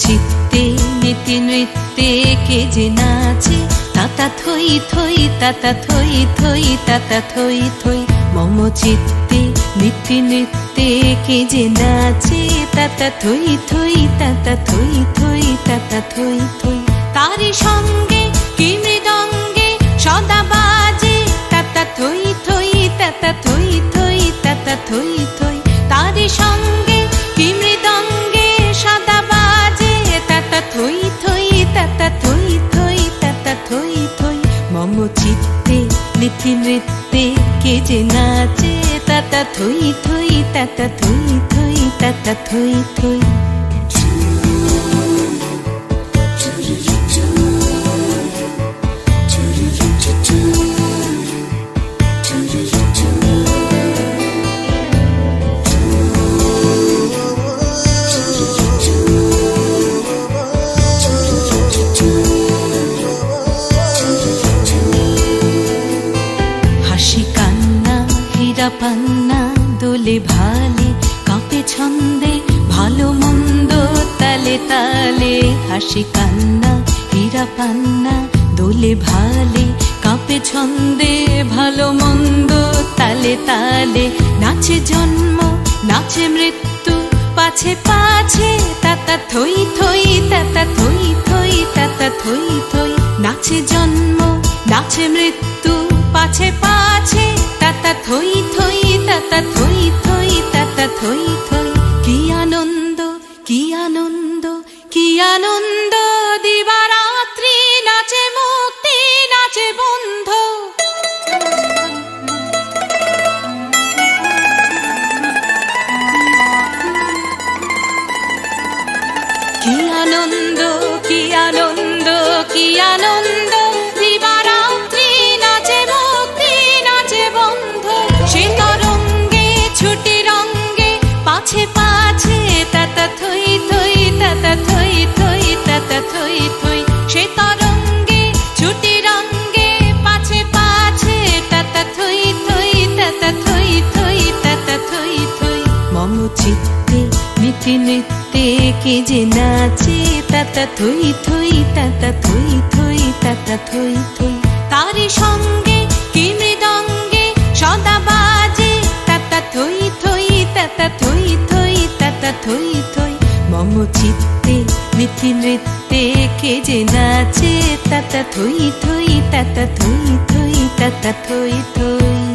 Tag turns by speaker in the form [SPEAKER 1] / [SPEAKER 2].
[SPEAKER 1] চিত্তে নীতি নৃত্যে কে যে নাচে, তাতা থই থই তাতা থই থই তাতা থই থই। মম চিত্তে নীতি নৃত্যে কে যে নাচে, তাতা থই থই তাতা থই থই তাতা থই থই। তারি সঙ্গে কি মৃদঙ্গে সদা বাজে, তাতা থই থই তাতা থই থই তাতা থই থই। তারি সঙ্গে কি মৃদঙ্গে সদা বাজে, তাতা থই থই তাতা থই থই তাতা থই থই। মম চিত্তে নীতি নৃত্যে কে যে নাচে, তাতা থই থই তাতা থই থই তাতা থই থই। পান্না দোলে ভালে কাঁপে ছন্দে ভালো মন্দ তালে তালে। হাসি কান্না হীরা পান্না দোলে ভালে কাঁপে ছন্দে ভালো মন্দ তালে তালে। নাচে জন্ম নাচে মৃত্যু পাছে পাছে, তাতা থই থই তাতা থই থই তাতা থই থই। নাচে জন্ম নাচে মৃত্যু পাছে পাছে, তাতা থই থই তাতা থই থই তাতা থই থই। কি আনন্দ কি আনন্দ কি আনন্দ, দিবারাত্রি নাচে মুক্তি নাচে বন্ধ। কি আনন্দ কি আনন্দ কি আনন্দ, দিবারাত্রি নাচে মুক্তি নাচে বন্ধ। সে তরঙ্গে ছুটি রঙ্গে পাছে পাছে, তাতা থই থই তাতা থই থই তাতা থই থই। সে তরঙ্গে ছুটি রঙ্গে পাছে পাছে, তাতা থই থই তাতা থই থই তাতা থই থই। মম চিত্তে নীতি নৃত্যে কে যে নাচে, তাতা থই থই তাতা থই থই তাতা থই থই। তারি সঙ্গে কি মৃদঙ্গে সদা বাজে, তাতা থই থই তাতা থই থই তাতা থই থই। মম চিত্তে নীতি নৃত্যে কে যে নাচে, তাতা থই থই তাতা থই থই তাতা থই থই।